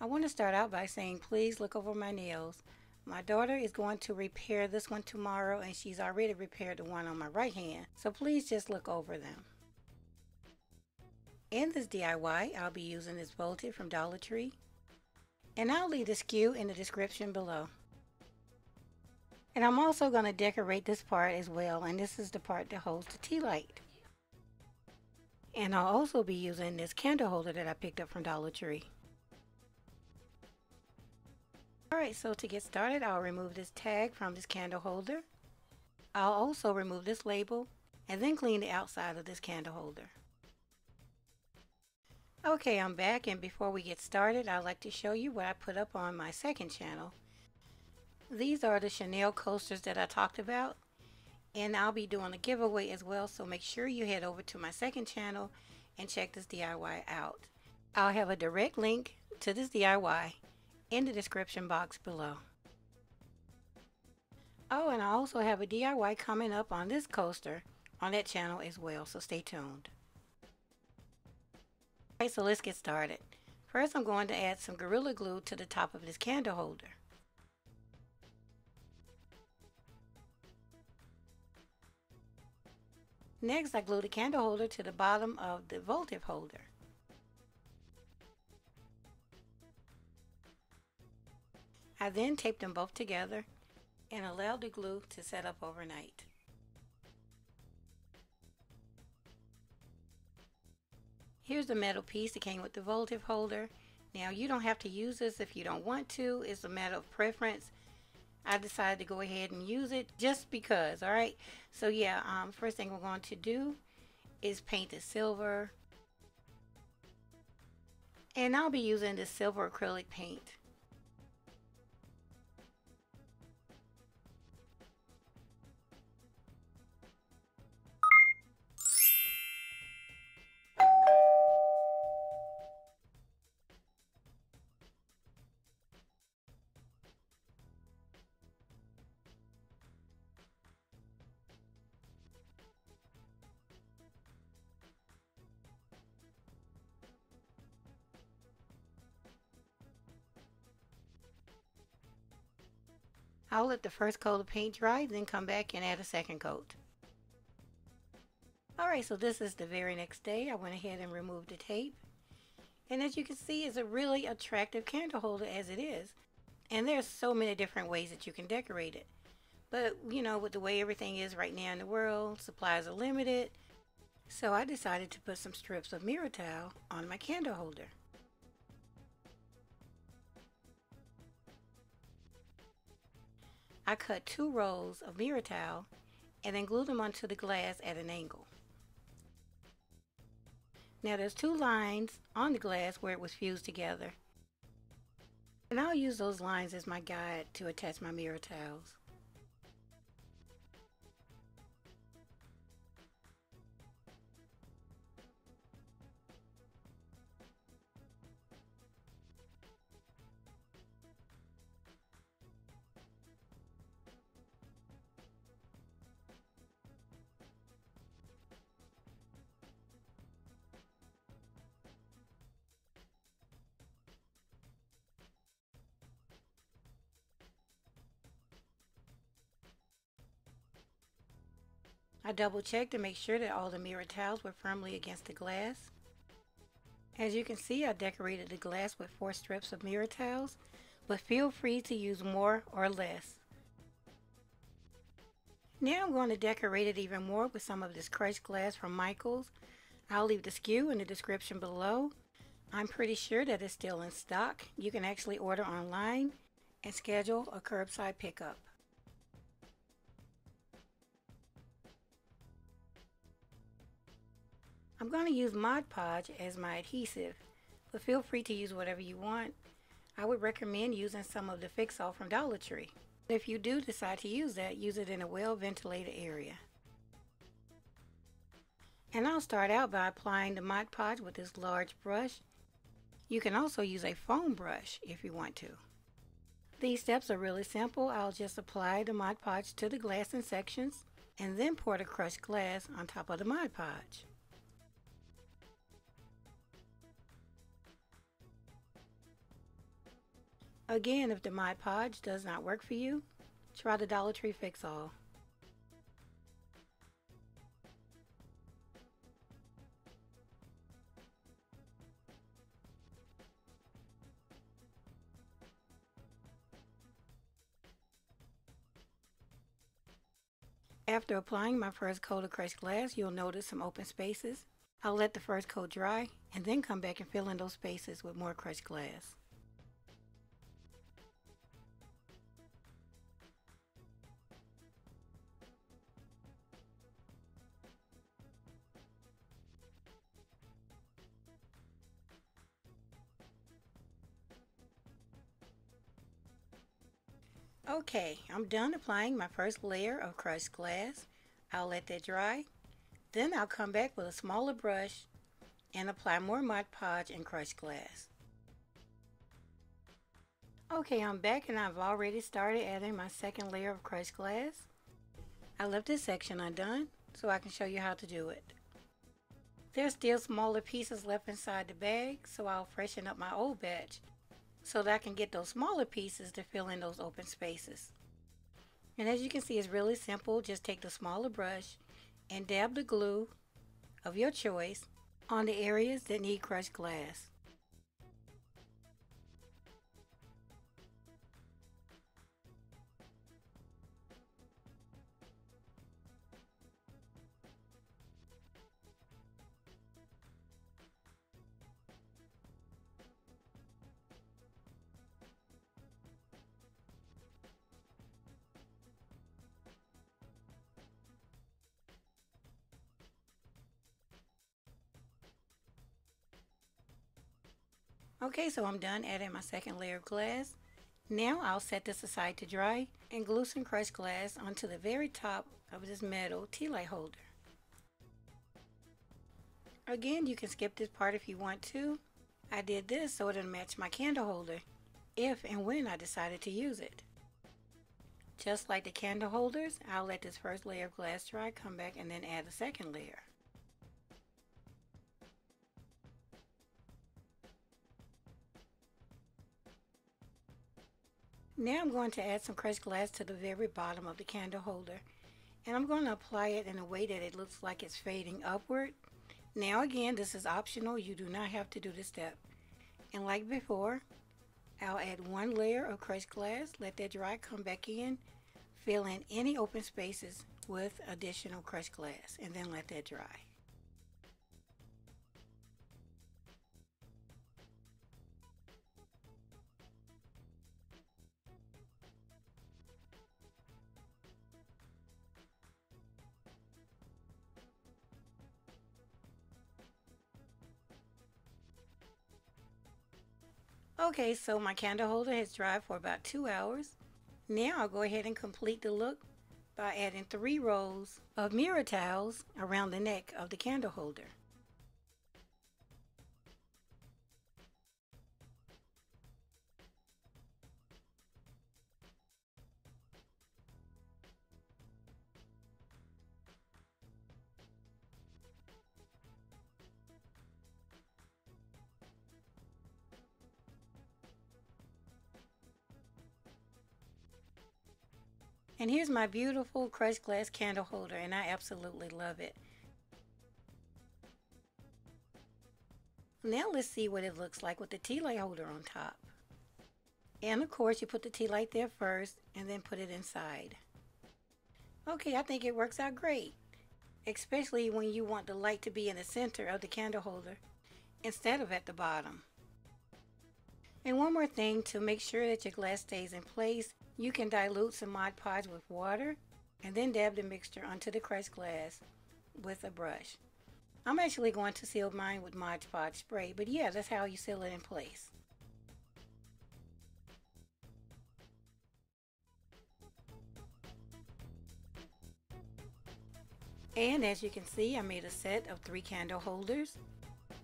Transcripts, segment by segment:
I want to start out by saying please look over my nails. My daughter is going to repair this one tomorrow, and she's already repaired the one on my right hand, so please just look over them. In this DIY, I'll be using this VOTIVE from Dollar Tree, and I'll leave the SKU in the description below. And I'm also going to decorate this part as well, and this is the part that holds the tea light. And I'll also be using this candle holder that I picked up from Dollar Tree. Alright, so to get started, I'll remove this tag from this candle holder. I'll also remove this label and then clean the outside of this candle holder. Okay, I'm back, and before we get started, I'd like to show you what I put up on my second channel. These are the Chanel coasters that I talked about, and I'll be doing a giveaway as well, so make sure you head over to my second channel and check this DIY out. I'll have a direct link to this DIY in the description box below. Oh, and I also have a DIY coming up on this coaster on that channel as well, so stay tuned. Okay, so let's get started. First, I'm going to add some Gorilla Glue to the top of this candle holder. Next, I glue the candle holder to the bottom of the VOTIVE holder. I then tape them both together and allow the glue to set up overnight. Here's the metal piece that came with the VOTIVE holder. Now, you don't have to use this if you don't want to. It's a matter of preference. I decided to go ahead and use it just because. Alright, so yeah, first thing we're going to do is paint the silver, and I'll be using this silver acrylic paint. I'll let the first coat of paint dry, then come back and add a second coat. Alright, so this is the very next day. I went ahead and removed the tape. And as you can see, it's a really attractive candle holder as it is. And there's so many different ways that you can decorate it. But, you know, with the way everything is right now in the world, supplies are limited. So I decided to put some strips of mira towel on my candle holder. I cut 2 rolls of mira towel and then glued them onto the glass at an angle. Now there's 2 lines on the glass where it was fused together, and I'll use those lines as my guide to attach my mira towels. I double checked to make sure that all the mira towels were firmly against the glass. As you can see, I decorated the glass with 4 strips of mira towels, but feel free to use more or less. Now I'm going to decorate it even more with some of this crushed glass from Michaels. I'll leave the SKU in the description below. I'm pretty sure that it's still in stock. You can actually order online and schedule a curbside pickup. I'm going to use Mod Podge as my adhesive, but feel free to use whatever you want. I would recommend using some of the Fix-All from Dollar Tree. If you do decide to use that, use it in a well-ventilated area. And I'll start out by applying the Mod Podge with this large brush. You can also use a foam brush if you want to. These steps are really simple. I'll just apply the Mod Podge to the glass in sections and then pour the crushed glass on top of the Mod Podge. Again, if the Mod Podge does not work for you, try the Dollar Tree Fix-All. After applying my first coat of crushed glass, you'll notice some open spaces. I'll let the first coat dry and then come back and fill in those spaces with more crushed glass. Okay, I'm done applying my first layer of crushed glass. I'll let that dry. Then I'll come back with a smaller brush and apply more Mod Podge and crushed glass. Okay, I'm back and I've already started adding my second layer of crushed glass. I left this section undone so I can show you how to do it. There's still smaller pieces left inside the bag, so I'll freshen up my old batch so that I can get those smaller pieces to fill in those open spaces. And as you can see, it's really simple. Just take the smaller brush and dab the glue of your choice on the areas that need crushed glass. Okay, so I'm done adding my second layer of glass. Now I'll set this aside to dry and glue some crushed glass onto the very top of this metal tea light holder. Again, you can skip this part if you want to. I did this so it'll match my candle holder if and when I decided to use it. Just like the candle holders, I'll let this first layer of glass dry, come back and then add a second layer. Now I'm going to add some crushed glass to the very bottom of the candle holder, and I'm going to apply it in a way that it looks like it's fading upward. Now again, this is optional. You do not have to do this step. And like before, I'll add one layer of crushed glass, let that dry, come back in, fill in any open spaces with additional crushed glass, and then let that dry. Okay, so my candle holder has dried for about 2 hours. Now I'll go ahead and complete the look by adding 3 rows of mirror towels around the neck of the candle holder. And here's my beautiful crushed glass candle holder, and I absolutely love it. Now let's see what it looks like with the tea light holder on top. And of course you put the tea light there first and then put it inside. Okay, I think it works out great, especially when you want the light to be in the center of the candle holder instead of at the bottom. And one more thing, to make sure that your glass stays in place, you can dilute some Mod Podge with water and then dab the mixture onto the crushed glass with a brush. I'm actually going to seal mine with Mod Podge spray, but yeah, that's how you seal it in place. And as you can see, I made a set of 3 candle holders.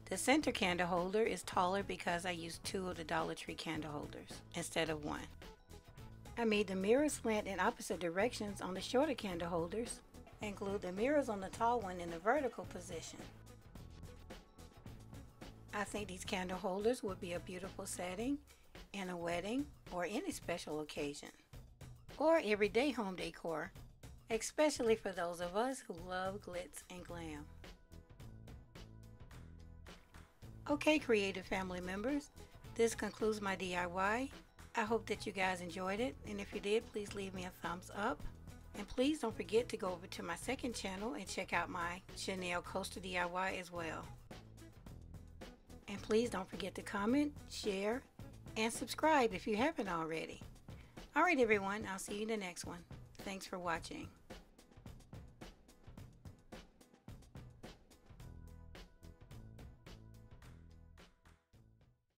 The center candle holder is taller because I used 2 of the Dollar Tree candle holders instead of 1. I made the mirrors slant in opposite directions on the shorter candle holders and glued the mirrors on the tall one in the vertical position. I think these candle holders would be a beautiful setting in a wedding or any special occasion, or everyday home decor, especially for those of us who love glitz and glam. Okay, creative family members, this concludes my DIY. I hope that you guys enjoyed it, and if you did, please leave me a thumbs up. And please don't forget to go over to my second channel and check out my Chanel coaster DIY as well. And please don't forget to comment, share, and subscribe if you haven't already. Alright everyone, I'll see you in the next one. Thanks for watching.